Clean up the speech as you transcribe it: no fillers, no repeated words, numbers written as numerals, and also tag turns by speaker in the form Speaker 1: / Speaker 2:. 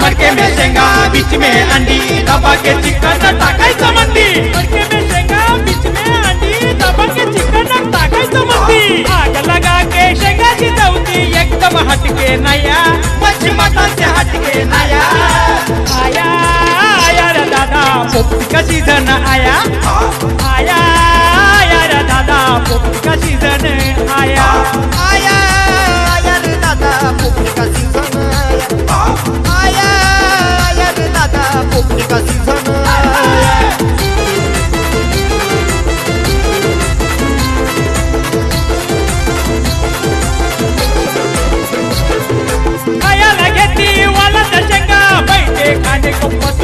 Speaker 1: मडके में शेंगा बीच में अंडी दबा के चिकन टाकायचं मंदी मडके में शेंगा बीच में अंडी दबा के चिकन टाकायचं मंदी आग लगा के शेंगा शिजवती एकदम हटके नया मच्छी मटन से हटके नया आया आया रे दादा पोपटी का सीजन आया आया आया रे दादा पोपटी का सीजन आया
Speaker 2: आया आया रे दादा पोपटी का सीजन आया आया रे दादा पोपटी का सीजन
Speaker 1: खायला घेतली वाला शेंगा बैठे खाणे गप्पत